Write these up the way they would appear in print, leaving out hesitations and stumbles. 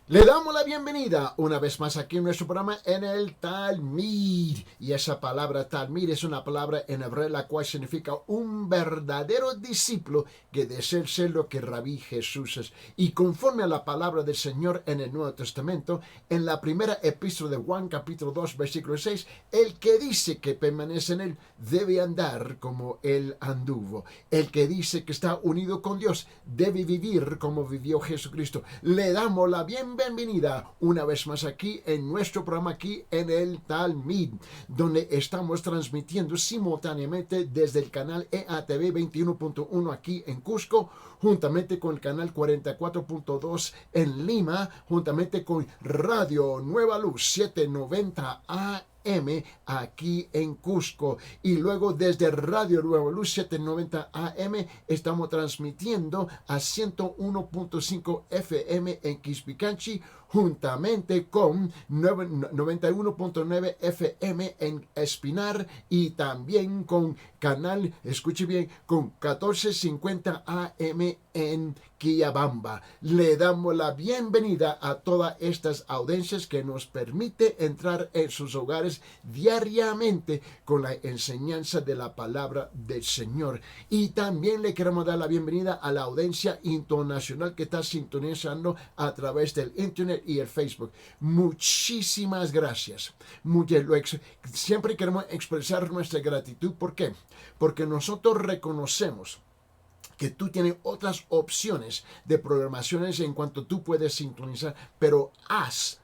Le damos la bienvenida una vez más aquí en nuestro programa en el Talmud. Y esa palabra Talmud es una palabra en hebreo la cual significa un verdadero discípulo que desea ser lo que Rabí Jesús es. Y conforme a la palabra del Señor en el Nuevo Testamento, en la primera epístola de Juan capítulo 2 versículo 6, el que dice que permanece en él debe andar como él anduvo. El que dice que está unido con Dios debe vivir como vivió Jesucristo. Le damos la bienvenida una vez más aquí en nuestro programa aquí en el Talmud, donde estamos transmitiendo simultáneamente desde el canal EATV 21.1 aquí en Cusco, juntamente con el canal 44.2 en Lima, juntamente con Radio Nueva Luz 790 AM aquí en Cusco, y luego desde Radio Nueva Luz 790 AM estamos transmitiendo a 101.5 FM en Quispicanchi, juntamente con 91.9 FM en Espinar, y también con canal, escuche bien, con 1450 AM en Quillabamba. Le damos la bienvenida a todas estas audiencias que nos permite entrar en sus hogares diariamente con la enseñanza de la palabra del Señor. Y también le queremos dar la bienvenida a la audiencia internacional que está sintonizando a través del internet y el Facebook. Muchísimas gracias. Siempre queremos expresar nuestra gratitud. ¿Por qué? Porque nosotros reconocemos que tú tienes otras opciones de programaciones en cuanto tú puedes sintonizar, pero has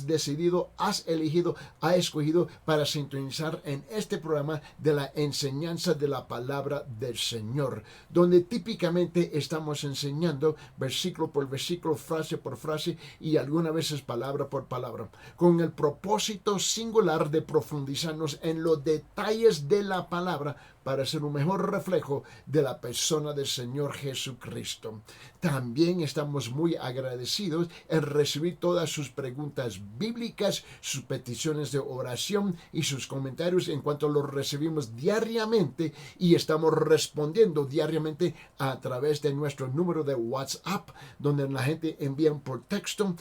decidido, has elegido, has escogido para sintonizar en este programa de la enseñanza de la palabra del Señor, donde típicamente estamos enseñando versículo por versículo, frase por frase y algunas veces palabra por palabra, con el propósito singular de profundizarnos en los detalles de la palabra para ser un mejor reflejo de la persona del Señor Jesucristo. También estamos muy agradecidos en recibir todas sus preguntas bíblicas, sus peticiones de oración y sus comentarios en cuanto los recibimos diariamente, y estamos respondiendo diariamente a través de nuestro número de WhatsApp, donde la gente envía por texto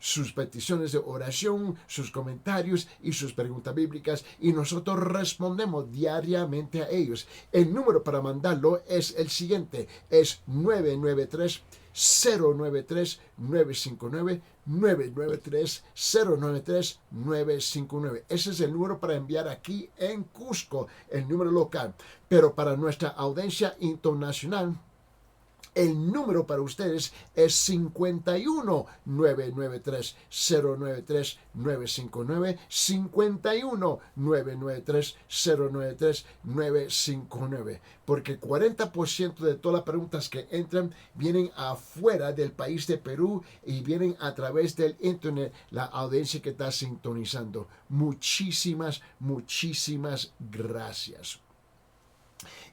sus peticiones de oración, sus comentarios y sus preguntas bíblicas, y nosotros respondemos diariamente a ellos. El número para mandarlo es el siguiente, es 993-093-959, 993-093-959. Ese es el número para enviar aquí en Cusco, el número local. Pero para nuestra audiencia internacional, el número para ustedes es 51-993-093-959, 51-993-093-959, porque 40% de todas las preguntas que entran vienen afuera del país de Perú y vienen a través del internet, la audiencia que está sintonizando. Muchísimas gracias.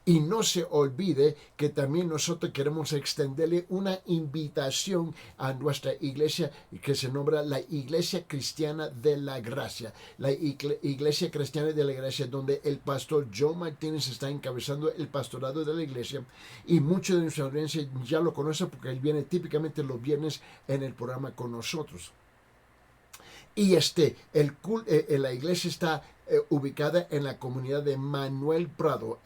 Y no se olvide que también nosotros queremos extenderle una invitación a nuestra iglesia que se nombra la Iglesia Cristiana de la Gracia. La Iglesia Cristiana de la Gracia, donde el pastor John Martínez está encabezando el pastorado de la iglesia. Y muchos de nuestra audiencia ya lo conocen porque él viene típicamente los viernes en el programa con nosotros. Y la iglesia está ubicada en la comunidad de Manuel Prado,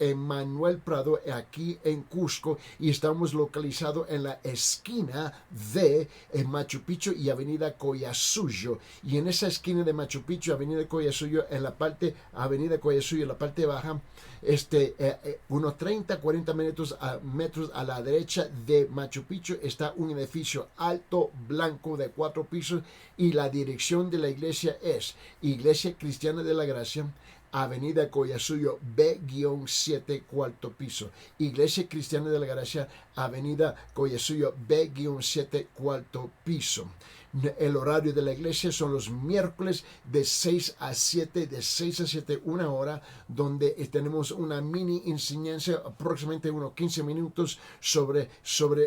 aquí en Cusco, y estamos localizados en la esquina de Machu Picchu y Avenida Collasuyo. Y en esa esquina de Machu Picchu, Avenida Collasuyo, en la parte baja, unos 30-40 metros a la derecha de Machu Picchu está un edificio alto, blanco, de 4 pisos, y la dirección de la iglesia es Iglesia Cristiana de la Gracia, Avenida Collasuyo B-7, cuarto piso. Iglesia Cristiana de la Gracia, Avenida Collasuyo B-7, cuarto piso. El horario de la iglesia son los miércoles de 6 a 7, de 6 a 7, una hora, donde tenemos una mini enseñanza, aproximadamente unos 15 minutos sobre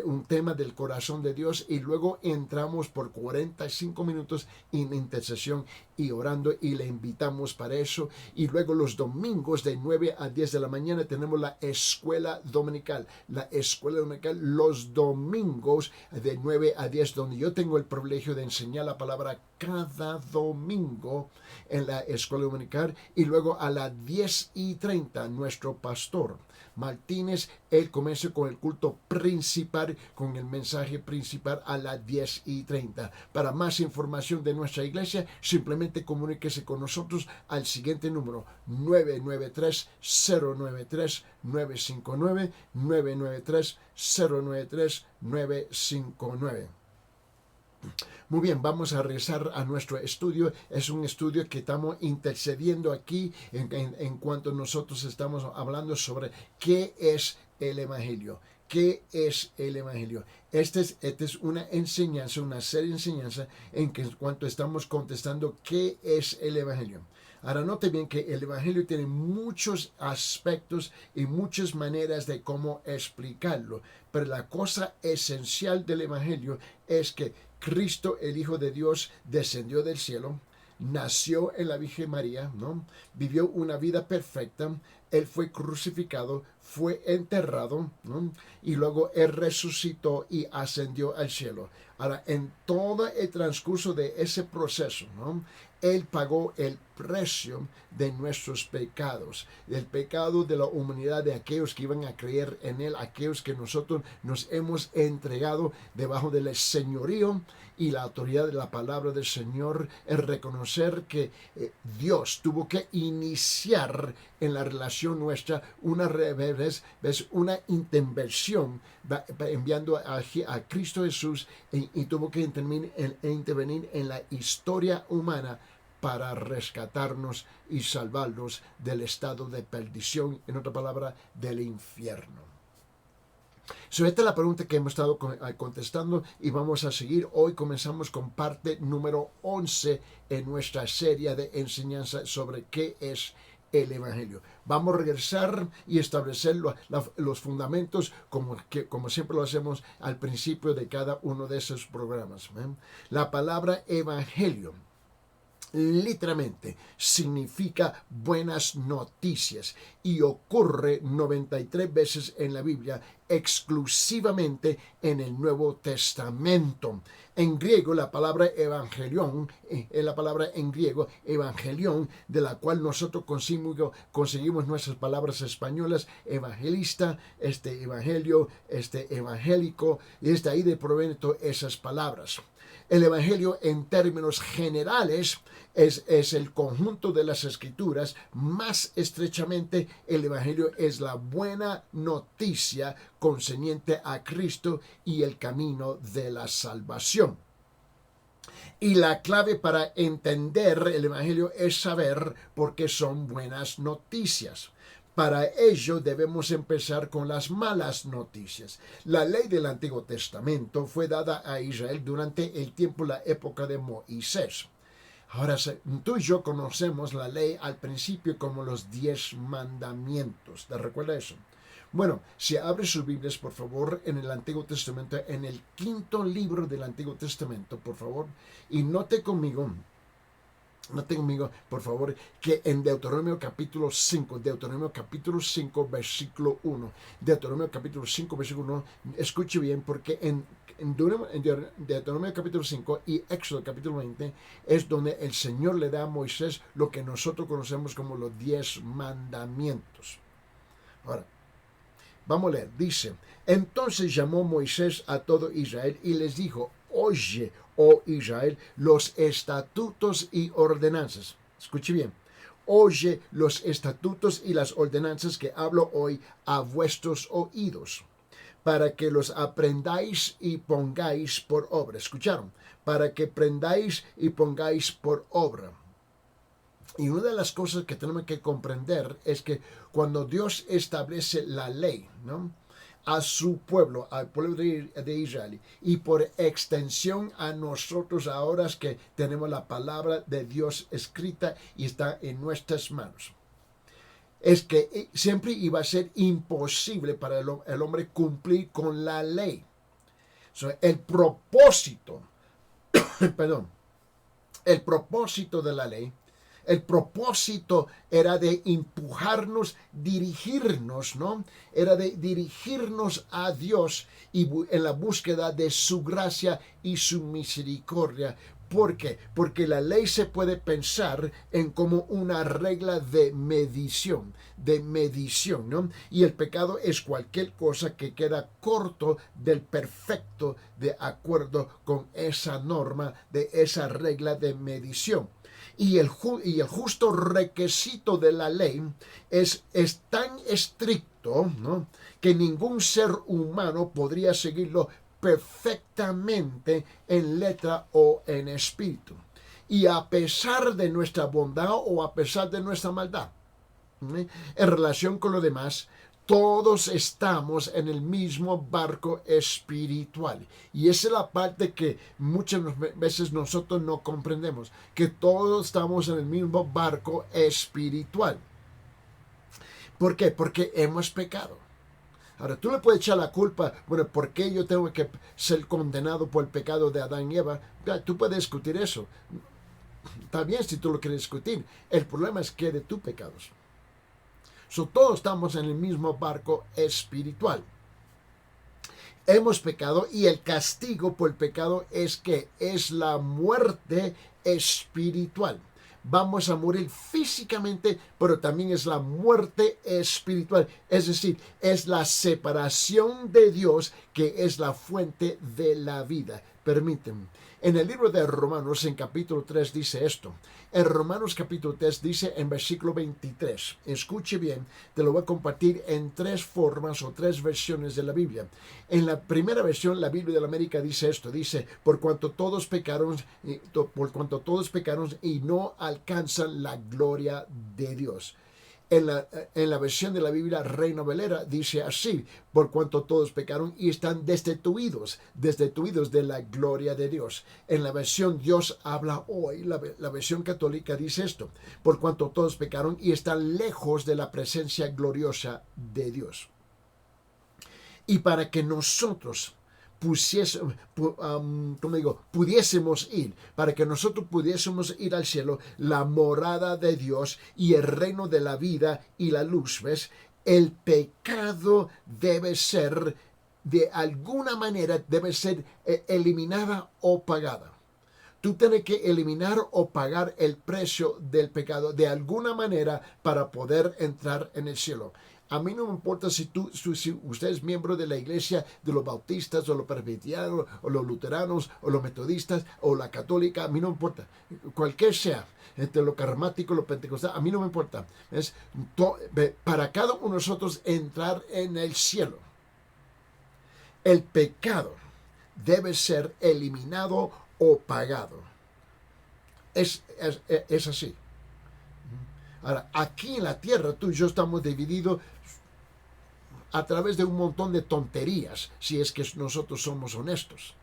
un tema del corazón de Dios, y luego entramos por 45 minutos en intercesión y orando, y le invitamos para eso. Y luego los domingos de 9 a 10 de la mañana tenemos la escuela dominical. La escuela dominical los domingos de 9 a 10, donde yo tengo el privilegio de enseñar la palabra cada domingo en la escuela dominical. Y luego a las 10:30 nuestro pastor Martínez, él comienza con el culto principal, con el mensaje principal a las 10:30. Para más información de nuestra iglesia, simplemente comuníquese con nosotros al siguiente número: 993-093-959, 993-093-959. Muy bien, vamos a regresar a nuestro estudio. Es un estudio que estamos intercediendo aquí en cuanto nosotros estamos hablando sobre qué es el Evangelio. ¿Qué es el Evangelio? Esta es una enseñanza, una serie de enseñanzas en cuanto estamos contestando qué es el Evangelio. Ahora note bien que el Evangelio tiene muchos aspectos y muchas maneras de cómo explicarlo, pero la cosa esencial del Evangelio es que Cristo, el Hijo de Dios, descendió del cielo, nació en la Virgen María, ¿no? Vivió una vida perfecta, él fue crucificado, fue enterrado, ¿no? Y luego él resucitó y ascendió al cielo. Ahora, en todo el transcurso de ese proceso, ¿no?, él pagó el precio de nuestros pecados, del pecado de la humanidad, de aquellos que iban a creer en él, aquellos que nosotros nos hemos entregado debajo del señorío y la autoridad de la palabra del Señor. El reconocer que Dios tuvo que iniciar en la relación nuestra una intervención, enviando a Cristo Jesús, y tuvo que intervenir en la historia humana para rescatarnos y salvarnos del estado de perdición, en otra palabra, del infierno. Esta es la pregunta que hemos estado contestando, y vamos a seguir. Hoy comenzamos con parte número 11 en nuestra serie de enseñanza sobre qué es el Evangelio. Vamos a regresar y establecer los fundamentos como siempre lo hacemos al principio de cada uno de esos programas. La palabra Evangelio literalmente significa buenas noticias, y ocurre 93 veces en la Biblia, exclusivamente en el Nuevo Testamento. En griego, la palabra evangelión es la palabra en griego evangelión, de la cual nosotros conseguimos nuestras palabras españolas: evangelista, evangelio, evangélico, y desde ahí provienen todas esas palabras. El Evangelio, en términos generales, es el conjunto de las Escrituras. Más estrechamente, el Evangelio es la buena noticia concerniente a Cristo y el camino de la salvación. Y la clave para entender el Evangelio es saber por qué son buenas noticias. Para ello debemos empezar con las malas noticias. La ley del Antiguo Testamento fue dada a Israel durante el tiempo, la época de Moisés. Ahora, tú y yo conocemos la ley al principio como los 10 mandamientos. ¿Te recuerda eso? Bueno, si abre sus Biblias, por favor, en el Antiguo Testamento, en el 5º libro del Antiguo Testamento, por favor, y note conmigo, por favor, que en Deuteronomio capítulo 5, versículo 1, Deuteronomio capítulo 5, versículo 1, escuche bien, porque en Deuteronomio capítulo 5 y Éxodo capítulo 20 es donde el Señor le da a Moisés lo que nosotros conocemos como los 10 mandamientos. Ahora, vamos a leer. Dice: entonces llamó Moisés a todo Israel y les dijo: oye, oh Israel, los estatutos y ordenanzas. Escuche bien. Oye los estatutos y las ordenanzas que hablo hoy a vuestros oídos, para que los aprendáis y pongáis por obra. ¿Escucharon? Para que aprendáis y pongáis por obra. Y una de las cosas que tenemos que comprender es que cuando Dios establece la ley, ¿no?, a su pueblo, al pueblo de Israel, y por extensión a nosotros ahora que tenemos la palabra de Dios escrita y está en nuestras manos. Es que siempre iba a ser imposible para el hombre cumplir con la ley. El propósito, perdón, el propósito de la ley, el propósito era de empujarnos, dirigirnos, ¿no? Era de dirigirnos a Dios y en la búsqueda de su gracia y su misericordia. ¿Por qué? Porque la ley se puede pensar en como una regla de medición, ¿no? Y el pecado es cualquier cosa que queda corto del perfecto de acuerdo con esa norma, de esa regla de medición. Y el justo requisito de la ley es tan estricto, ¿no?, que ningún ser humano podría seguirlo perfectamente en letra o en espíritu. Y a pesar de nuestra bondad o a pesar de nuestra maldad, en relación con lo demás, todos estamos en el mismo barco espiritual. Y esa es la parte que muchas veces nosotros no comprendemos, que todos estamos en el mismo barco espiritual. ¿Por qué? Porque hemos pecado. Ahora, tú le puedes echar la culpa, bueno, ¿por qué yo tengo que ser condenado por el pecado de Adán y Eva? Tú puedes discutir eso. Está bien si tú lo quieres discutir. El problema es que de tus pecados. Todos estamos en el mismo barco espiritual. Hemos pecado y el castigo por el pecado es que es la muerte espiritual. Vamos a morir físicamente, pero también es la muerte espiritual. Es decir, es la separación de Dios que es la fuente de la vida. Permítanme. En el libro de Romanos, en capítulo 3, dice esto. En Romanos capítulo 3 dice en versículo 23. Escuche bien, te lo voy a compartir en 3 formas o 3 versiones de la Biblia. En la primera versión, la Biblia de la América dice esto. Dice, por cuanto todos pecaron y no alcanzan la gloria de Dios. En la versión de la Biblia Reina Valera dice así, por cuanto todos pecaron y están destituidos de la gloria de Dios. En la versión Dios habla hoy, la versión católica dice esto, por cuanto todos pecaron y están lejos de la presencia gloriosa de Dios. Y para que nosotros pudiésemos ir, para que nosotros pudiésemos ir al cielo, la morada de Dios y el reino de la vida y la luz, ¿ves? El pecado debe ser, de alguna manera, debe ser eliminada o pagada. Tú tienes que eliminar o pagar el precio del pecado de alguna manera para poder entrar en el cielo. A mí no me importa si usted es miembro de la iglesia de los bautistas o los presbiterianos o los luteranos o los metodistas o la católica, a mí no me importa. Cualquier sea, entre lo carismático, lo pentecostal, a mí no me importa. Es para cada uno de nosotros entrar en el cielo. El pecado debe ser eliminado o pagado. Es así. Ahora, aquí en la tierra, tú y yo estamos divididos a través de un montón de tonterías, si es que nosotros somos honestos.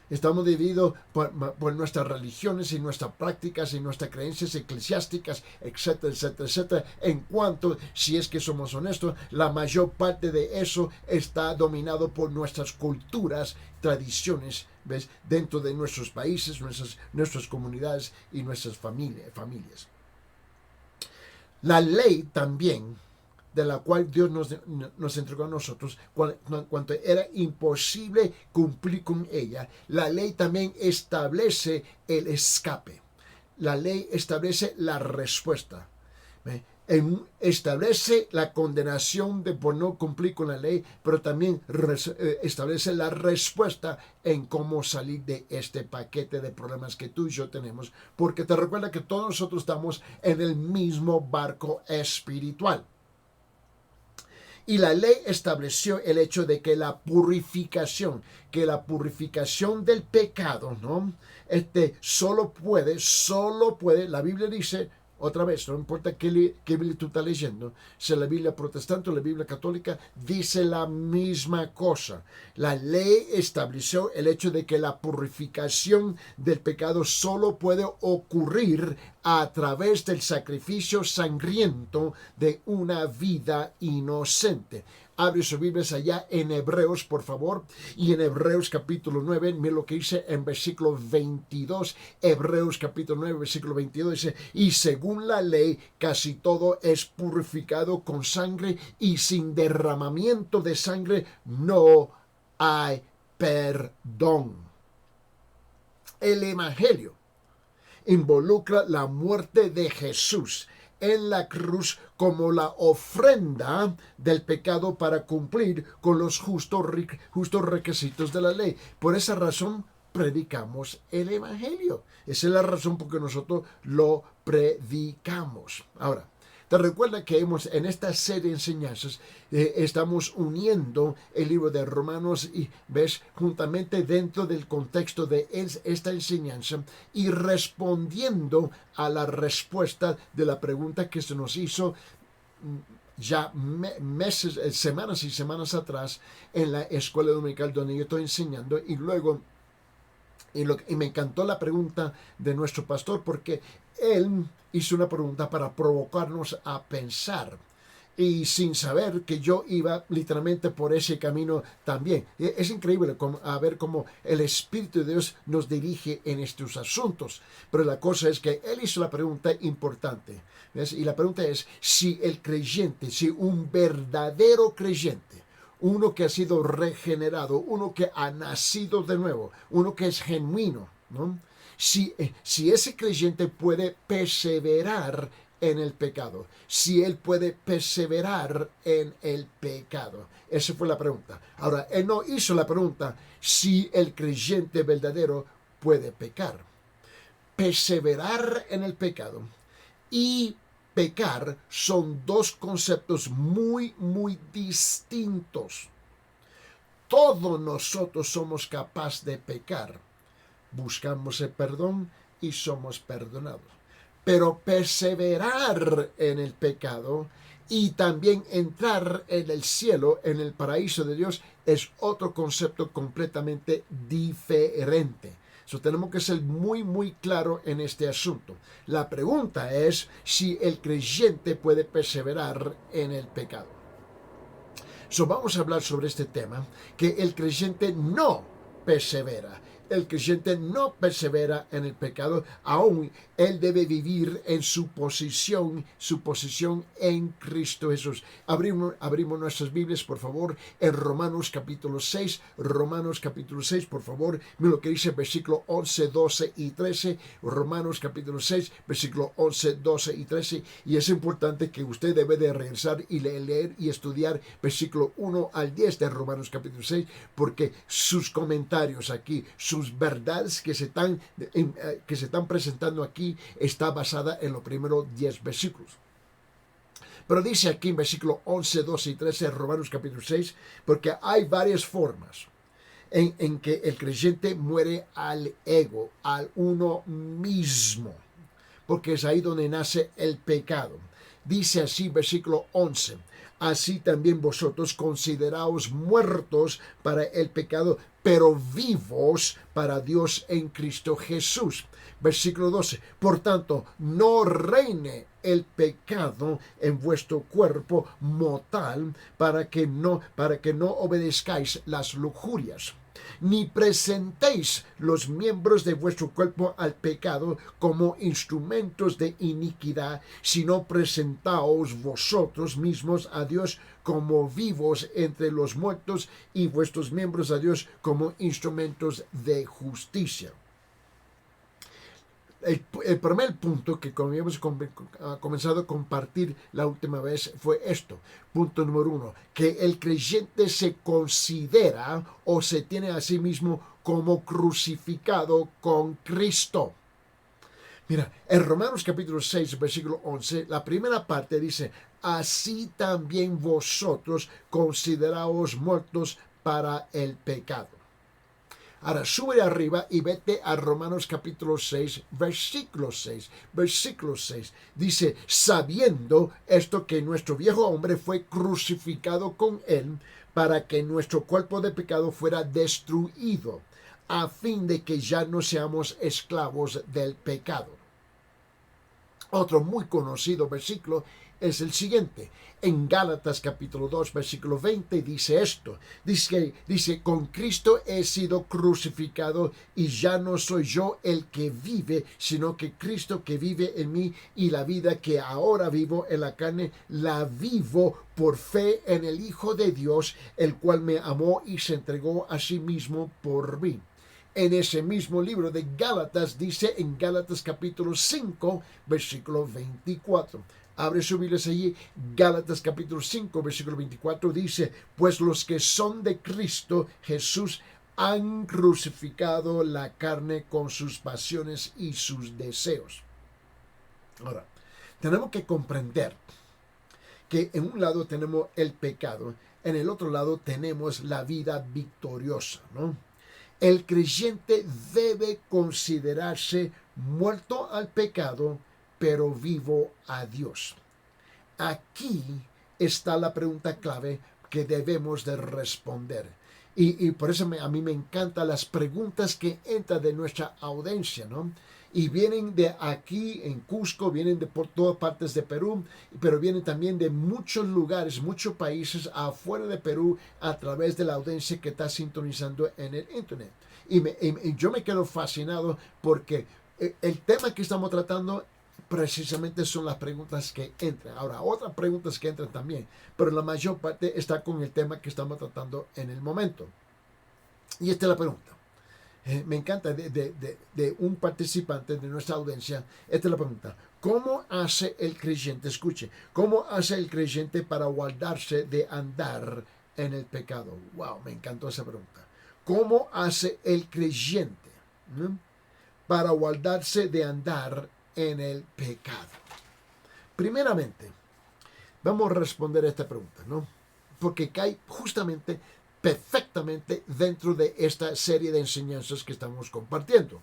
Estamos divididos por nuestras religiones y nuestras prácticas y nuestras creencias eclesiásticas, etcétera, etcétera, etcétera. En cuanto, si es que somos honestos, la mayor parte de eso está dominado por nuestras culturas, tradiciones, ¿ves?, dentro de nuestros países, nuestras comunidades y nuestras familias. La ley también, de la cual Dios nos entregó a nosotros, cuando era imposible cumplir con ella, la ley también establece el escape. La ley establece la respuesta. Establece la condenación por no cumplir con la ley, pero también establece la respuesta en cómo salir de este paquete de problemas que tú y yo tenemos, porque te recuerda que todos nosotros estamos en el mismo barco espiritual. Y la ley estableció el hecho de que la purificación del pecado, ¿no?, solo puede, la Biblia dice, Otra vez, no importa qué Biblia tú estás leyendo, si la Biblia protestante o la Biblia católica, dice la misma cosa. La ley estableció el hecho de que la purificación del pecado solo puede ocurrir a través del sacrificio sangriento de una vida inocente. Abre sus Biblias allá en Hebreos, por favor, y en Hebreos capítulo 9, mira lo que dice en versículo 22, Hebreos capítulo 9, versículo 22, dice, y según la ley, casi todo es purificado con sangre, y sin derramamiento de sangre no hay perdón. El Evangelio involucra la muerte de Jesús en la cruz como la ofrenda del pecado para cumplir con los justos requisitos de la ley. Por esa razón predicamos el Evangelio. Esa es la razón por que nosotros lo predicamos. Ahora, te recuerda que en esta serie de enseñanzas estamos uniendo el libro de Romanos y ves juntamente dentro del contexto de esta enseñanza y respondiendo a la respuesta de la pregunta que se nos hizo ya meses, semanas y semanas atrás en la escuela dominical donde yo estoy enseñando y luego y me encantó la pregunta de nuestro pastor porque él hizo una pregunta para provocarnos a pensar y sin saber que yo iba literalmente por ese camino también. Es increíble a ver cómo el Espíritu de Dios nos dirige en estos asuntos. Pero la cosa es que él hizo la pregunta importante. ¿Ves? Y la pregunta es si el creyente, si un verdadero creyente, uno que ha sido regenerado, uno que ha nacido de nuevo, uno que es genuino, ¿no? Si ese creyente puede perseverar en el pecado, si él puede perseverar en el pecado. Esa fue la pregunta. Ahora, él no hizo la pregunta si el creyente verdadero puede pecar. Perseverar en el pecado y pecar son dos conceptos muy, muy distintos. Todos nosotros somos capaces de pecar. Buscamos el perdón y somos perdonados. Pero perseverar en el pecado y también entrar en el cielo, en el paraíso de Dios, es otro concepto completamente diferente. Tenemos que ser muy, muy claro en este asunto. La pregunta es si el creyente puede perseverar en el pecado. Vamos a hablar sobre este tema, que el creyente no persevera. El creyente no persevera en el pecado, aún él debe vivir en su posición en Cristo Jesús. Abrimos nuestras Biblias, por favor, en Romanos capítulo 6, por favor, mira lo que dice versículo 11, 12 y 13, Romanos capítulo 6, versículo 11, 12 y 13, y es importante que usted debe de regresar y leer y estudiar versículo 1 al 10 de Romanos capítulo 6, porque sus comentarios aquí, sus verdades que se están presentando aquí está basada en los primeros 10 versículos. Pero dice aquí en versículo 11, 12 y 13 de Romanos capítulo 6, porque hay varias formas en que el creyente muere al ego, al uno mismo, porque es ahí donde nace el pecado. Dice así versículo 11, así también vosotros consideraos muertos para el pecado, pero vivos para Dios en Cristo Jesús. Versículo 12, por tanto, no reine el pecado en vuestro cuerpo mortal para que no obedezcáis las lujurias. Ni presentéis los miembros de vuestro cuerpo al pecado como instrumentos de iniquidad, sino presentaos vosotros mismos a Dios como vivos entre los muertos y vuestros miembros a Dios como instrumentos de justicia. El primer punto que habíamos comenzado a compartir la última vez fue esto. Punto número 1, que el creyente se considera o se tiene a sí mismo como crucificado con Cristo. Mira, en Romanos capítulo 6, versículo 11, la primera parte dice, así también vosotros consideraos muertos para el pecado. Ahora sube arriba y vete a Romanos capítulo 6, versículo 6. Versículo 6. Dice, sabiendo esto que nuestro viejo hombre fue crucificado con él para que nuestro cuerpo de pecado fuera destruido, a fin de que ya no seamos esclavos del pecado. Otro muy conocido versículo es el siguiente. En Gálatas capítulo 2, versículo 20 dice esto. Dice, con Cristo he sido crucificado y ya no soy yo el que vive, sino que Cristo que vive en mí, y la vida que ahora vivo en la carne, la vivo por fe en el Hijo de Dios, el cual me amó y se entregó a sí mismo por mí. En ese mismo libro de Gálatas dice en Gálatas capítulo 5, versículo 24. Abre su Biblia allí. Gálatas capítulo 5, versículo 24 dice, pues los que son de Cristo Jesús han crucificado la carne con sus pasiones y sus deseos. Ahora, tenemos que comprender que en un lado tenemos el pecado, en el otro lado tenemos la vida victoriosa, ¿no? El creyente debe considerarse muerto al pecado, pero vivo a Dios. Aquí está la pregunta clave que debemos de responder. Y por eso a mí me encantan las preguntas que entran de nuestra audiencia, ¿no? Y vienen de aquí en Cusco, vienen de por todas partes de Perú, pero vienen también de muchos lugares, muchos países afuera de Perú, a través de la audiencia que está sintonizando en el internet. Y yo me quedo fascinado porque el tema que estamos tratando precisamente son las preguntas que entran. Ahora, otras preguntas que entran también, pero la mayor parte está con el tema que estamos tratando en el momento. Y esta es la pregunta. Me encanta de un participante de nuestra audiencia. Esta es la pregunta. ¿Cómo hace el creyente? Escuche. ¿Cómo hace el creyente para guardarse de andar en el pecado? Wow, me encantó esa pregunta. ¿Cómo hace el creyente para guardarse de andar en el pecado? Primeramente, vamos a responder a esta pregunta, ¿no? Porque cae justamente perfectamente dentro de esta serie de enseñanzas que estamos compartiendo.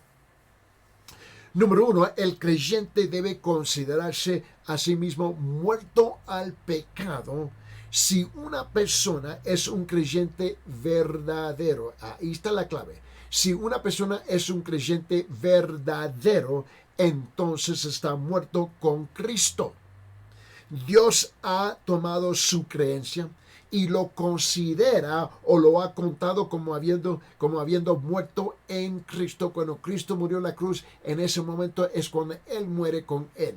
Número 1, el creyente debe considerarse a sí mismo muerto al pecado si una persona es un creyente verdadero. Ahí está la clave. Si una persona es un creyente verdadero, entonces está muerto con Cristo. Dios ha tomado su creencia y lo considera o lo ha contado como habiendo muerto en Cristo. Cuando Cristo murió en la cruz, en ese momento es cuando Él muere con Él.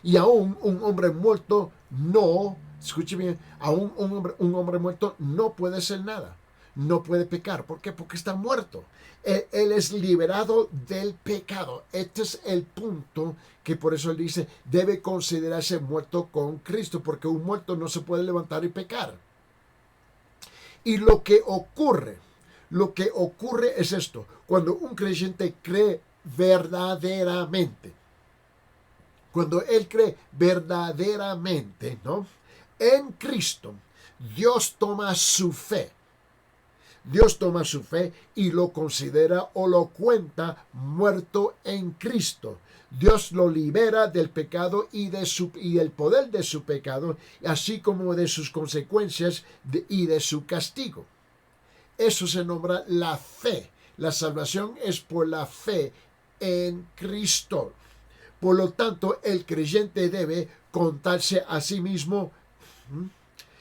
Y aún un hombre muerto no, escuche bien, aún un hombre muerto no puede hacer nada. No puede pecar. ¿Por qué? Porque está muerto. Él es liberado del pecado. Este es el punto que por eso él dice, debe considerarse muerto con Cristo, porque un muerto no se puede levantar y pecar. Y lo que ocurre es esto. Cuando un creyente cree verdaderamente, cuando él cree verdaderamente, ¿no?, en Cristo, Dios toma su fe. Dios toma su fe y lo considera o lo cuenta muerto en Cristo. Dios lo libera del pecado y del poder de su pecado, así como de sus consecuencias y de su castigo. Eso se nombra la fe. La salvación es por la fe en Cristo. Por lo tanto, el creyente debe contarse a sí mismo,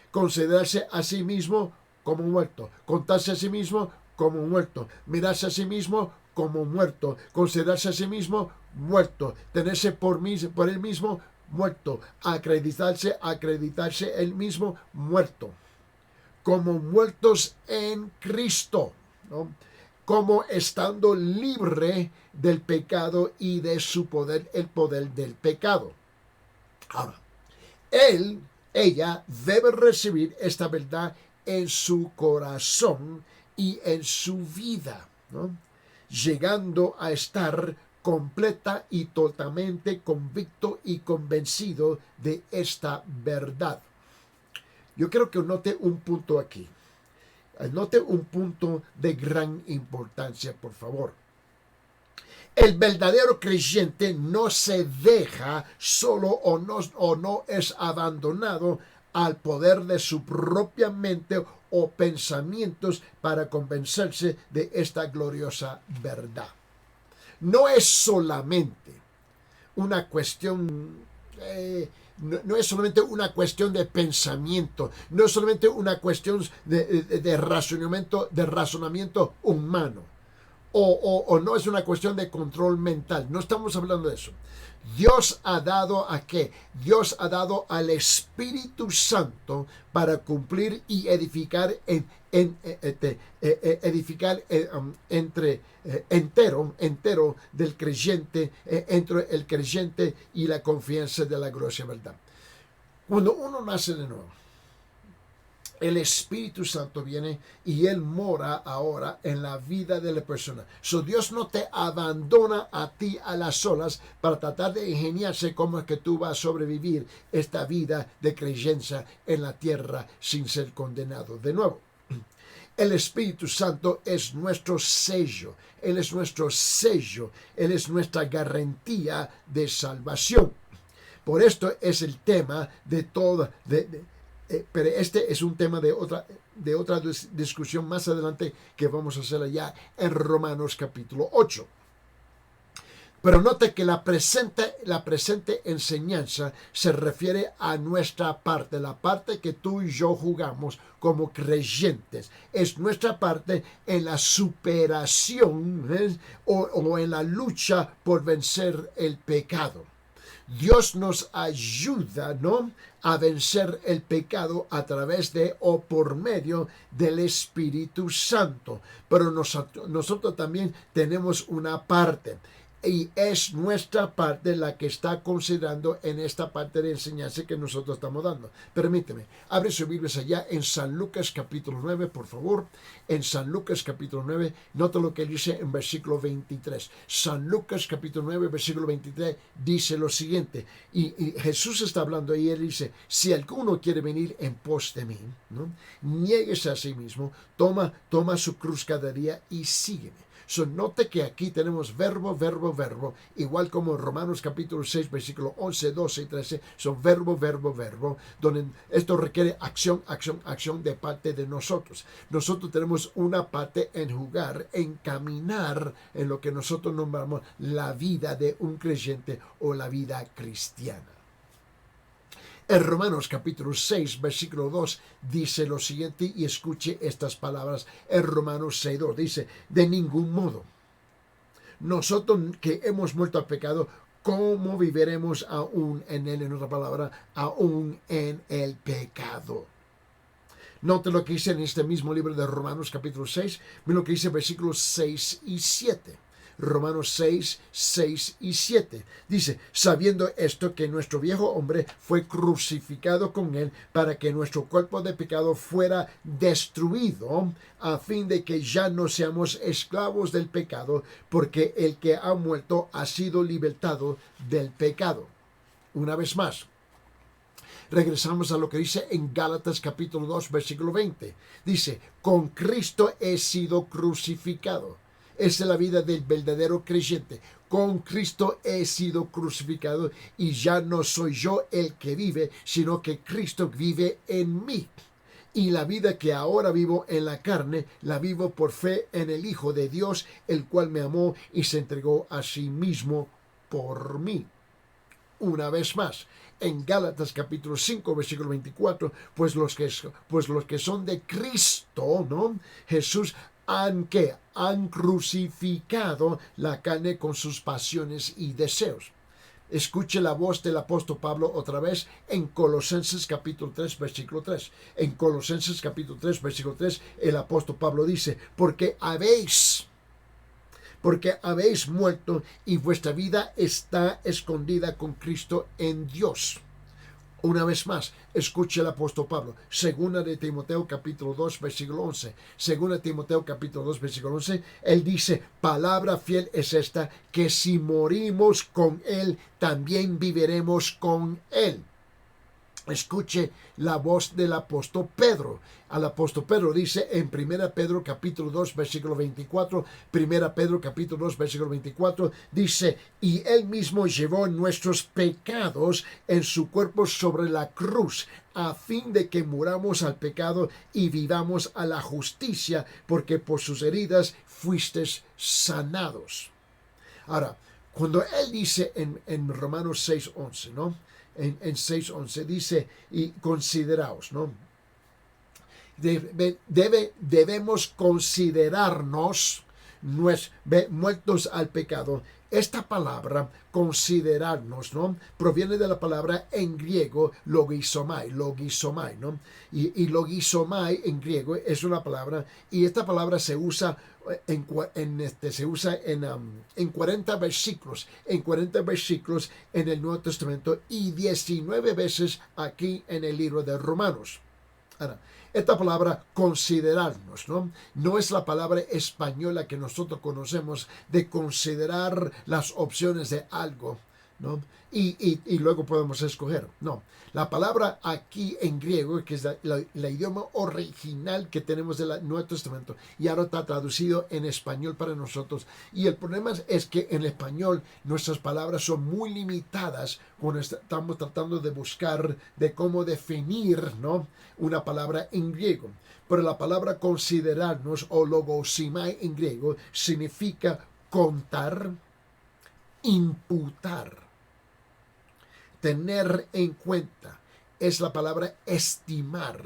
considerarse a sí mismo como muerto, contarse a sí mismo como muerto, mirarse a sí mismo como muerto, considerarse a sí mismo muerto, tenerse por él mismo muerto, acreditarse él mismo muerto, como muertos en Cristo, ¿no?, como estando libre del pecado y de su poder, el poder del pecado. Ahora, ella debe recibir esta verdad en su corazón y en su vida, ¿no?, llegando a estar completa y totalmente convicto y convencido de esta verdad. Yo quiero que note un punto aquí. Note un punto de gran importancia, por favor. El verdadero creyente no se deja solo o no es abandonado al poder de su propia mente o pensamientos para convencerse de esta gloriosa verdad. No es solamente una cuestión, no es solamente una cuestión de pensamiento, no es solamente una cuestión de razonamiento humano. O no es una cuestión de control mental. No estamos hablando de eso. Dios ha dado a qué? Dios ha dado al Espíritu Santo para cumplir y edificar entero del creyente, entre el creyente y la confianza de la gloriosa verdad. Cuando uno nace de nuevo, el Espíritu Santo viene y Él mora ahora en la vida de la persona. Dios no te abandona a ti a las solas para tratar de ingeniarse cómo es que tú vas a sobrevivir esta vida de creencia en la tierra sin ser condenado de nuevo. El Espíritu Santo es nuestro sello. Él es nuestro sello. Él es nuestra garantía de salvación. Por esto es el tema de toda... pero este es un tema de otra discusión más adelante que vamos a hacer allá en Romanos capítulo 8. Pero note que la presente enseñanza se refiere a nuestra parte, la parte que tú y yo jugamos como creyentes. Es nuestra parte en la superación o en la lucha por vencer el pecado. Dios nos ayuda, ¿no?, a vencer el pecado a través de o por medio del Espíritu Santo. Pero nosotros también tenemos una parte. Y es nuestra parte la que está considerando en esta parte de enseñanza que nosotros estamos dando. Permíteme, abre su Biblia allá en San Lucas capítulo 9, por favor. En San Lucas capítulo 9, nota lo que dice en versículo 23. San Lucas capítulo 9, versículo 23, dice lo siguiente. Y Jesús está hablando y él dice, si alguno quiere venir en pos de mí, ¿no?, niéguese a sí mismo, toma su cruz cada día y sígueme. Note que aquí tenemos verbo, igual como en Romanos capítulo 6, versículo 11, 12 y 13, son verbo, donde esto requiere acción de parte de nosotros. Nosotros tenemos una parte en jugar, en caminar en lo que nosotros nombramos la vida de un creyente o la vida cristiana. En Romanos capítulo 6, versículo 2, dice lo siguiente, y escuche estas palabras. En Romanos 6, 2 dice, de ningún modo, nosotros que hemos muerto al pecado, ¿cómo viviremos aún en él? En otra palabra, aún en el pecado. Note lo que dice en este mismo libro de Romanos capítulo 6, mira lo que dice versículos 6 y 7. Romanos 6, 6 y 7. Dice, sabiendo esto que nuestro viejo hombre fue crucificado con él para que nuestro cuerpo de pecado fuera destruido, a fin de que ya no seamos esclavos del pecado, porque el que ha muerto ha sido libertado del pecado. Una vez más, regresamos a lo que dice en Gálatas capítulo 2, versículo 20. Dice, con Cristo he sido crucificado. Esa es la vida del verdadero creyente. Con Cristo he sido crucificado y ya no soy yo el que vive, sino que Cristo vive en mí. Y la vida que ahora vivo en la carne, la vivo por fe en el Hijo de Dios, el cual me amó y se entregó a sí mismo por mí. Una vez más, en Gálatas capítulo 5, versículo 24, pues los que son de Cristo, ¿no?, Jesús, han crucificado la carne con sus pasiones y deseos. Escuche la voz del apóstol Pablo otra vez en Colosenses capítulo 3, versículo 3. En Colosenses capítulo 3, versículo 3, el apóstol Pablo dice, porque habéis muerto y vuestra vida está escondida con Cristo en Dios. Una vez más, escuche el apóstol Pablo. Segunda de Timoteo capítulo 2, versículo 11. Segunda de Timoteo capítulo 2, versículo 11. Él dice, palabra fiel es esta, que si morimos con él, también viviremos con él. Escuche la voz del apóstol Pedro. Al apóstol Pedro dice en 1 Pedro capítulo 2 versículo 24, 1 Pedro capítulo 2 versículo 24, dice, y él mismo llevó nuestros pecados en su cuerpo sobre la cruz, a fin de que muramos al pecado y vivamos a la justicia, porque por sus heridas fuisteis sanados. Ahora, cuando él dice en Romanos 6:11, ¿no? En 6:11 dice, y consideraos, ¿no? Debemos considerarnos muertos al pecado. Esta palabra, considerarnos, ¿no? Proviene de la palabra en griego logisomai, ¿no? Y logisomai en griego es una palabra, y esta palabra se usa en 40 versículos, en el Nuevo Testamento y 19 veces aquí en el libro de Romanos. Ahora, esta palabra considerarnos, ¿no? No es la palabra española que nosotros conocemos de considerar las opciones de algo, ¿no? Y luego podemos escoger. No, la palabra aquí en griego, que es la idioma original que tenemos del Nuevo Testamento, y ahora está traducido en español para nosotros. Y el problema es que en español nuestras palabras son muy limitadas cuando estamos tratando de buscar de cómo definir, ¿no?, una palabra en griego. Pero la palabra considerarnos o logosimai en griego significa contar, imputar, tener en cuenta. Es la palabra estimar,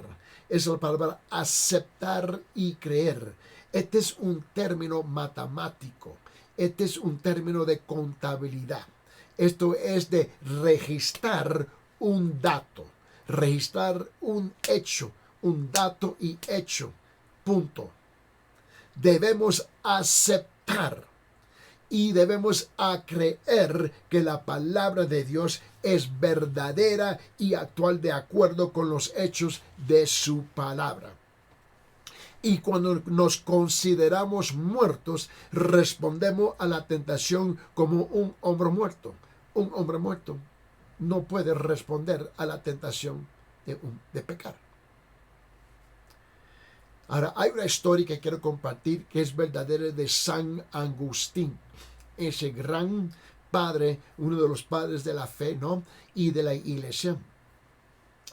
es la palabra aceptar y creer. Este es un término matemático, este es un término de contabilidad. Esto es de registrar un dato, registrar un hecho, un dato y hecho, punto. Debemos aceptar y debemos creer que la palabra de Dios es verdadera y actual de acuerdo con los hechos de su palabra. Y cuando nos consideramos muertos, respondemos a la tentación como un hombre muerto. Un hombre muerto no puede responder a la tentación de pecar. Ahora, hay una historia que quiero compartir que es verdadera de San Agustín, ese gran padre, uno de los padres de la fe, ¿no?, y de la iglesia.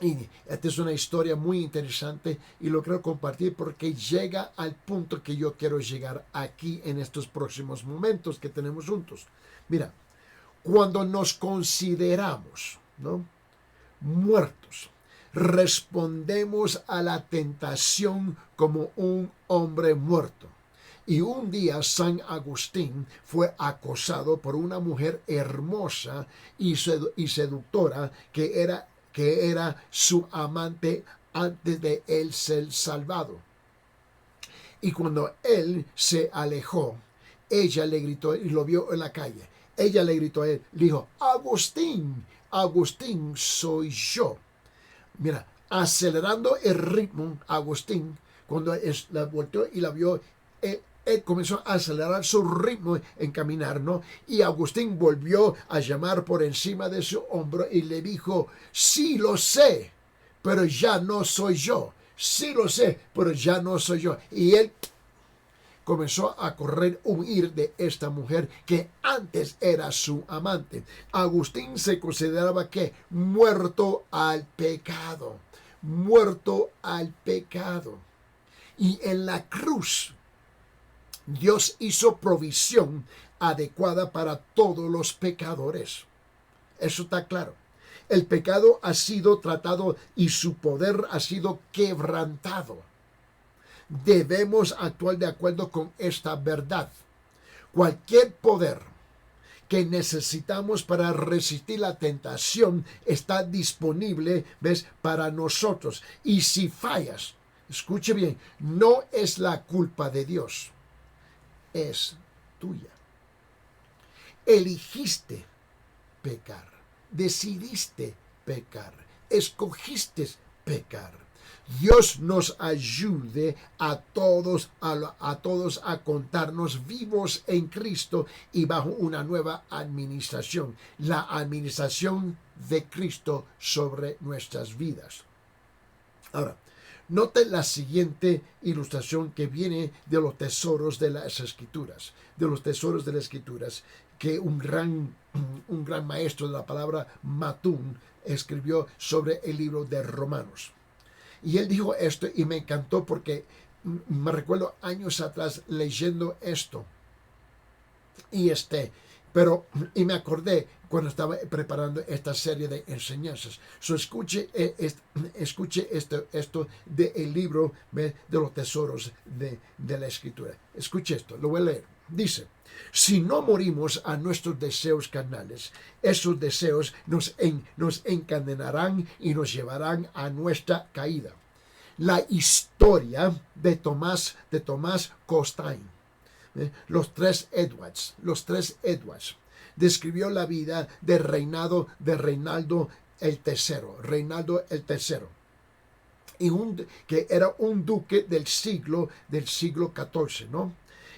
Y esta es una historia muy interesante y lo quiero compartir porque llega al punto que yo quiero llegar aquí en estos próximos momentos que tenemos juntos. Mira, cuando nos consideramos, ¿no?, muertos, respondemos a la tentación como un hombre muerto. Y un día San Agustín fue acosado por una mujer hermosa y seductora que era su amante antes de él ser salvado. Y cuando él se alejó, ella le gritó, y lo vio en la calle, ella le gritó a él, le dijo, Agustín, Agustín, soy yo. Mira, acelerando el ritmo, Agustín, cuando la volteó y la vio, él comenzó a acelerar su ritmo en caminar, ¿no? Y Agustín volvió a llamar por encima de su hombro y le dijo, sí lo sé, pero ya no soy yo. Sí lo sé, pero ya no soy yo. Y él comenzó a correr, huir de esta mujer que antes era su amante. Agustín se consideraba que muerto al pecado, muerto al pecado. Y en la cruz, Dios hizo provisión adecuada para todos los pecadores. Eso está claro. El pecado ha sido tratado y su poder ha sido quebrantado. Debemos actuar de acuerdo con esta verdad. Cualquier poder que necesitamos para resistir la tentación está disponible, ¿ves?, para nosotros. Y si fallas, escuche bien, no es la culpa de Dios, es tuya. Eligiste pecar, decidiste pecar, escogiste pecar. Dios nos ayude a todos a contarnos vivos en Cristo y bajo una nueva administración, la administración de Cristo sobre nuestras vidas. Ahora, note la siguiente ilustración que viene de los tesoros de las Escrituras, que un gran maestro de la palabra, Matún, escribió sobre el libro de Romanos. Y él dijo esto y me encantó porque me recuerdo años atrás leyendo esto. Y me acordé cuando estaba preparando esta serie de enseñanzas. Escuche esto del libro de los tesoros de la Escritura. Escuche esto, lo voy a leer. Dice: si no morimos a nuestros deseos carnales, esos deseos nos encadenarán y nos llevarán a nuestra caída. La historia de Tomás Costain, los tres Edwards, describió la vida de Reinaldo el III, que era un duque del siglo XIV, ¿no?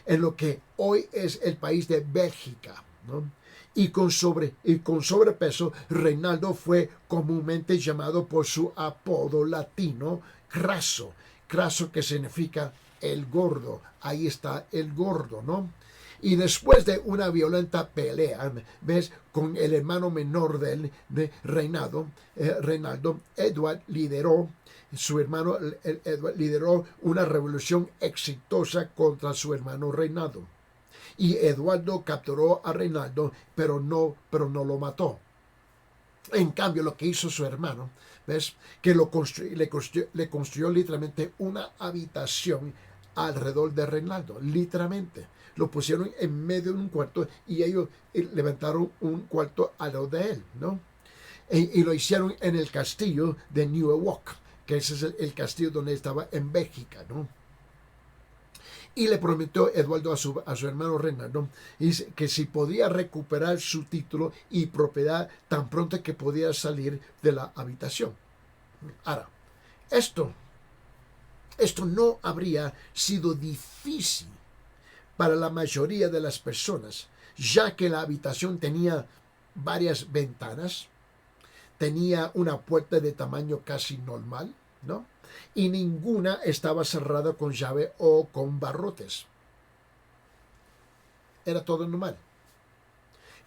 En lo que hoy es el país de Bélgica, ¿no? Y con sobrepeso, Reinaldo fue comúnmente llamado por su apodo latino Craso, que significa el gordo. Ahí está el gordo, ¿no? Y después de una violenta pelea, ¿ves?, con el hermano menor de Reinaldo, su hermano Edward lideró una revolución exitosa contra su hermano Reinaldo. Y Eduardo capturó a Reinaldo, pero no lo mató. En cambio, lo que hizo su hermano, ¿ves?, que le construyó literalmente una habitación alrededor de Reinaldo, literalmente. Lo pusieron en medio de un cuarto y ellos levantaron un cuarto alrededor de él, ¿no? Y lo hicieron en el castillo de Nieuwerk, que ese es el castillo donde estaba en Bélgica, ¿no? Y le prometió Eduardo a su hermano Reinaldo que si podía recuperar su título y propiedad tan pronto que podía salir de la habitación. Ahora, esto no habría sido difícil para la mayoría de las personas, ya que la habitación tenía varias ventanas, tenía una puerta de tamaño casi normal, ¿no? Y ninguna estaba cerrada con llave o con barrotes. Era todo normal.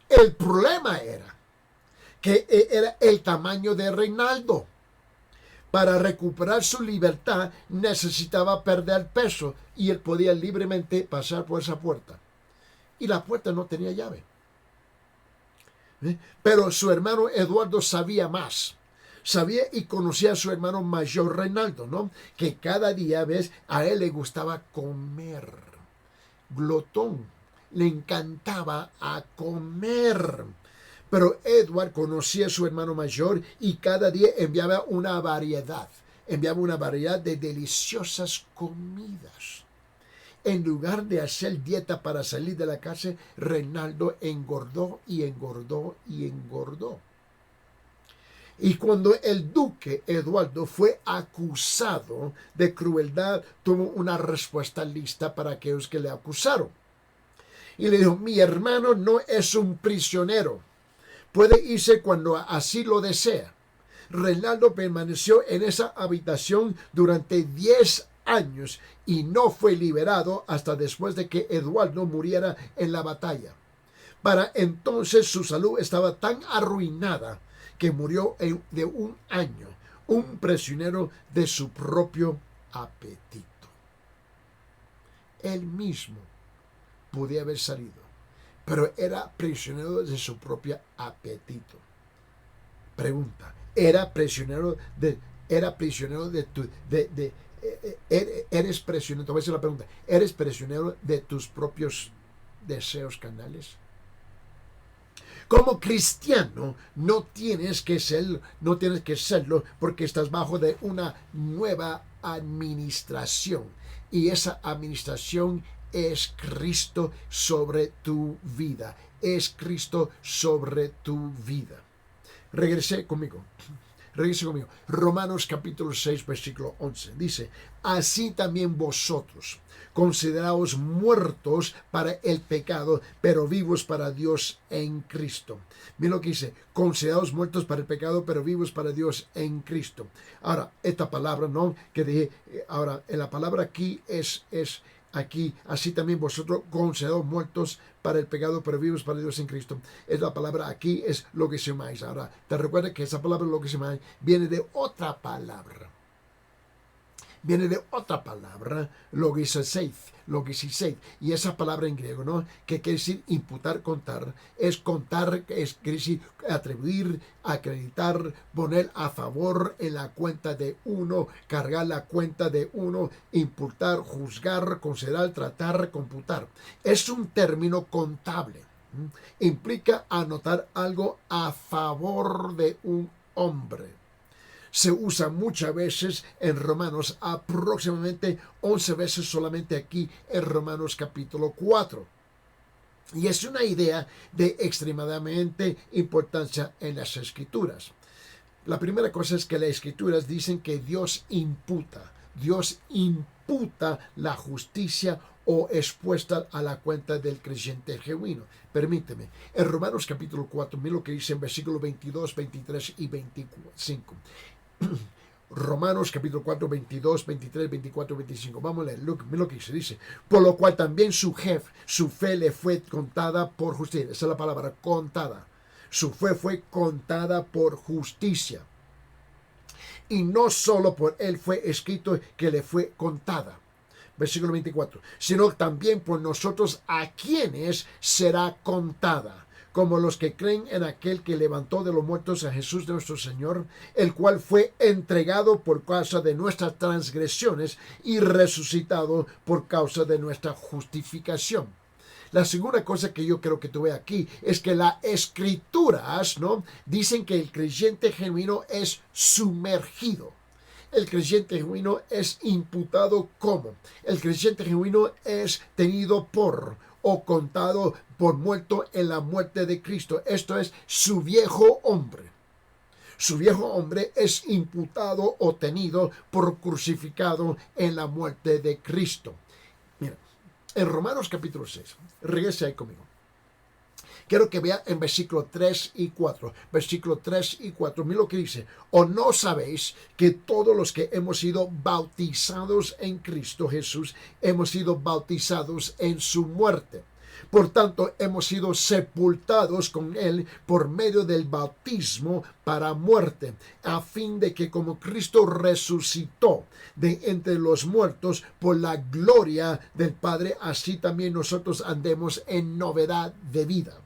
El problema era que era el tamaño de Reinaldo. Para recuperar su libertad necesitaba perder peso y él podía libremente pasar por esa puerta. Y la puerta no tenía llave. Pero su hermano Eduardo sabía más. Sabía y conocía a su hermano mayor Reinaldo, ¿no? Que cada día, ¿ves?, a él le gustaba comer. Glotón. Le encantaba a comer. Pero Edward conocía a su hermano mayor y cada día enviaba una variedad de deliciosas comidas. En lugar de hacer dieta para salir de la cárcel, Reinaldo engordó y engordó y engordó. Y cuando el duque Eduardo fue acusado de crueldad, tuvo una respuesta lista para aquellos que le acusaron. Y le dijo: mi hermano no es un prisionero. Puede irse cuando así lo desea. Reinaldo permaneció en esa habitación durante 10 años y no fue liberado hasta después de que Eduardo muriera en la batalla. Para entonces su salud estaba tan arruinada que murió de un año, un prisionero de su propio apetito. Él mismo podía haber salido, pero era prisionero de su propio apetito. Pregunta: eres prisionero de te voy a hacer la pregunta, ¿eres prisionero de tus propios deseos carnales? Como cristiano no tienes que serlo porque estás bajo de una nueva administración, y esa administración es Cristo sobre tu vida. Es Cristo sobre tu vida. Regresé conmigo. regrese conmigo. Romanos capítulo 6, versículo 11. Dice, así también vosotros, consideraos muertos para el pecado, pero vivos para Dios en Cristo. Mira lo que dice, consideraos muertos para el pecado, pero vivos para Dios en Cristo. Ahora, esta palabra, ¿no? Que dije, ahora, en la palabra aquí es aquí, así también vosotros consideraos muertos para el pecado, pero vivos para Dios en Cristo. Es la palabra aquí, es lo que se llama. Ahora, te recuerda que esa palabra, lo que se llama, viene de otra palabra. Viene de otra palabra, logiseith, y esa palabra en griego, ¿no? Que quiere decir imputar, contar, quiere decir atribuir, acreditar, poner a favor en la cuenta de uno, cargar la cuenta de uno, imputar, juzgar, considerar, tratar, computar. Es un término contable. Implica anotar algo a favor de un hombre. Se usa muchas veces en Romanos, aproximadamente 11 veces solamente aquí en Romanos capítulo 4. Y es una idea de extremadamente importancia en las Escrituras. La primera cosa es que las Escrituras dicen que Dios imputa la justicia o expuesta a la cuenta del creyente genuino. Permíteme, en Romanos capítulo 4, mira lo que dice en versículos 22, 23 y 25. Romanos capítulo 4, 22, 23, 24, 25. Vamos a leer lo que dice. Por lo cual también su fe le fue contada por justicia. Esa es la palabra, contada. Su fe fue contada por justicia. Y no solo por él fue escrito que le fue contada. Versículo 24. Sino también por nosotros a quienes será contada, como los que creen en aquel que levantó de los muertos a Jesús de nuestro Señor, el cual fue entregado por causa de nuestras transgresiones y resucitado por causa de nuestra justificación. La segunda cosa que yo creo que tú veas aquí es que las Escrituras, ¿no?, dicen que el creyente genuino es sumergido. El creyente genuino es imputado como. El creyente genuino es tenido por o contado por muerto en la muerte de Cristo. Esto es su viejo hombre. Su viejo hombre es imputado o tenido por crucificado en la muerte de Cristo. Mira, en Romanos capítulo 6, regrese ahí conmigo. Quiero que vea en versículo 3 y 4. Versículo 3 y 4. Mira lo que dice. ¿O no sabéis que todos los que hemos sido bautizados en Cristo Jesús, hemos sido bautizados en su muerte? Por tanto, hemos sido sepultados con él por medio del bautismo para muerte, a fin de que como Cristo resucitó de entre los muertos por la gloria del Padre, así también nosotros andemos en novedad de vida.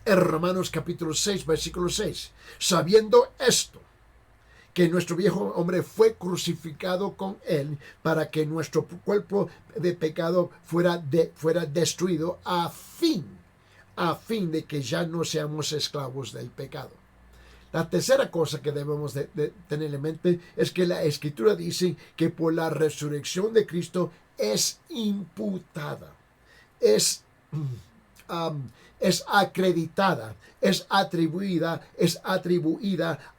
En Romanos capítulo 6, versículo 6, sabiendo esto, que nuestro viejo hombre fue crucificado con él para que nuestro cuerpo de pecado fuera destruido a fin de que ya no seamos esclavos del pecado. La tercera cosa que debemos de tener en mente es que la Escritura dice que por la resurrección de Cristo es imputada, es acreditada, es atribuida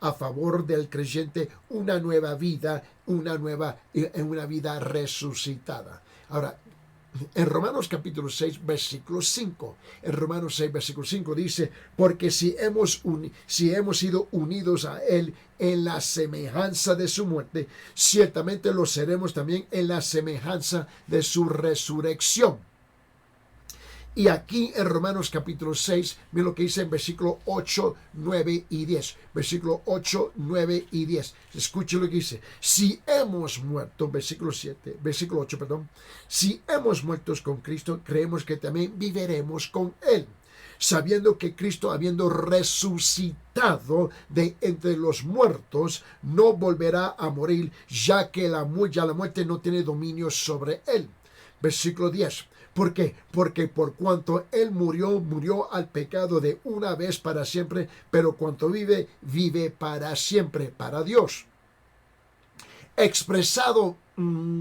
a favor del creyente una nueva vida, una vida resucitada. Ahora, en Romanos capítulo 6, versículo 5, en Romanos 6, versículo 5 dice, porque si hemos sido unidos a él en la semejanza de su muerte, ciertamente lo seremos también en la semejanza de su resurrección. Y aquí en Romanos capítulo 6, mira lo que dice en versículo 8, 9 y 10. Versículo 8, 9 y 10. Escuche lo que dice. Si hemos muerto, versículo 8, si hemos muerto con Cristo, creemos que también viviremos con él. Sabiendo que Cristo, habiendo resucitado de entre los muertos, no volverá a morir, ya que la muerte no tiene dominio sobre él. Versículo 10. ¿Por qué? Porque por cuanto él murió al pecado de una vez para siempre, pero cuanto vive para siempre, para Dios. Expresado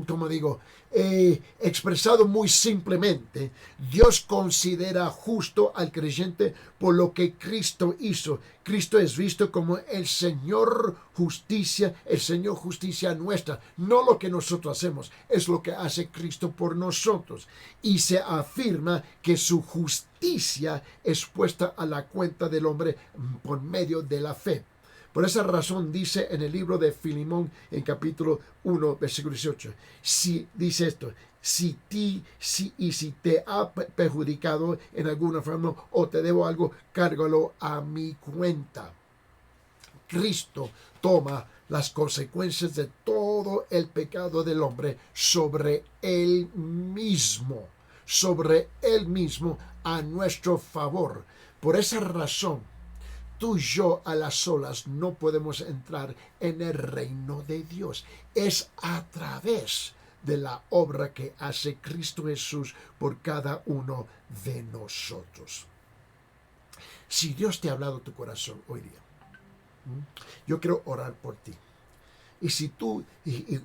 como digo, expresado muy simplemente, Dios considera justo al creyente por lo que Cristo hizo. Cristo es visto como el Señor justicia nuestra, no lo que nosotros hacemos, es lo que hace Cristo por nosotros. Y se afirma que su justicia es puesta a la cuenta del hombre por medio de la fe. Por esa razón dice en el libro de Filemón, en capítulo 1, versículo 18, dice esto, si te ha perjudicado en alguna forma o te debo algo, cárgalo a mi cuenta. Cristo toma las consecuencias de todo el pecado del hombre sobre él mismo a nuestro favor. Por esa razón, tú y yo a las solas no podemos entrar en el reino de Dios. Es a través de la obra que hace Cristo Jesús por cada uno de nosotros. Si Dios te ha hablado a tu corazón hoy día, yo quiero orar por ti. Y si tú,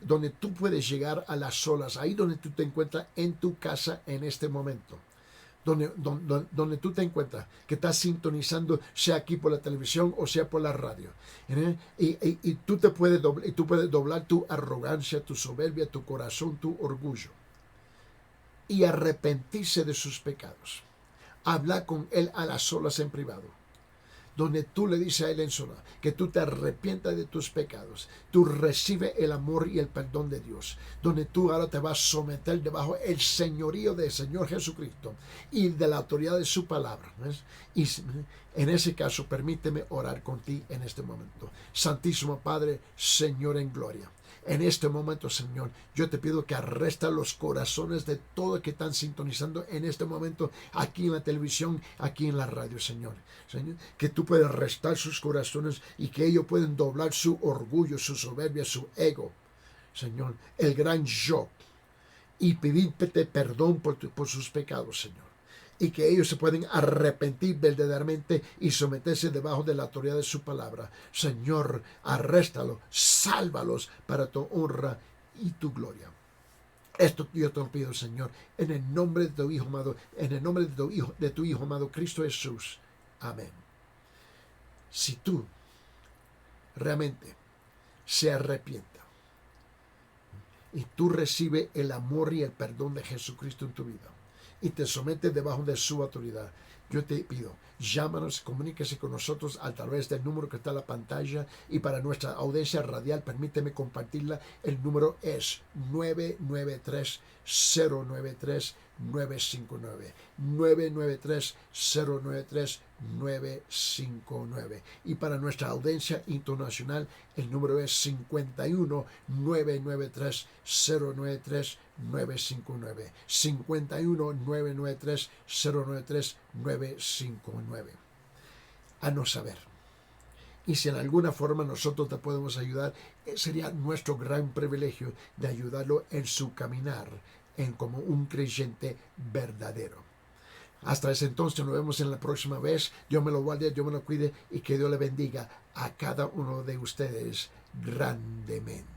donde tú puedes llegar a las solas, ahí donde tú te encuentras en tu casa en este momento, donde tú te encuentras, que estás sintonizando, sea aquí por la televisión o sea por la radio. Y tú puedes doblar tu arrogancia, tu soberbia, tu corazón, tu orgullo. Y arrepentirse de sus pecados. Hablar con Él a las solas en privado. Donde tú le dices a Él en sola que tú te arrepientas de tus pecados, tú recibes el amor y el perdón de Dios, donde tú ahora te vas a someter debajo el señorío del Señor Jesucristo y de la autoridad de su palabra. ¿Ves? Y en ese caso, permíteme orar contigo en este momento. Santísimo Padre, Señor en gloria. En este momento, Señor, yo te pido que arresta los corazones de todos que están sintonizando en este momento, aquí en la televisión, aquí en la radio, Señor. Señor, que tú puedas arrestar sus corazones y que ellos puedan doblar su orgullo, su soberbia, su ego, Señor, el gran yo, y pedirte perdón por sus pecados, Señor. Y que ellos se pueden arrepentir verdaderamente y someterse debajo de la autoridad de su palabra. Señor, arréstalo, sálvalos para tu honra y tu gloria. Esto yo te lo pido, Señor, en el nombre de tu Hijo amado, en el nombre de tu Hijo amado, Cristo Jesús. Amén. Si tú realmente se arrepienta y tú recibes el amor y el perdón de Jesucristo en tu vida, y te sometes debajo de su autoridad, yo te pido, llámanos, comuníquese con nosotros a través del número que está en la pantalla, y para nuestra audiencia radial, permíteme compartirla. El número es 993-093-959. 993-093-959. Y para nuestra audiencia internacional, el número es 51-993-093-959. 51-993-093-959. Haznos saber. Y si en alguna forma nosotros te podemos ayudar, sería nuestro gran privilegio de ayudarlo en su caminar como un creyente verdadero. Hasta ese entonces nos vemos en la próxima vez. Dios me lo guarde, Dios me lo cuide y que Dios le bendiga a cada uno de ustedes grandemente.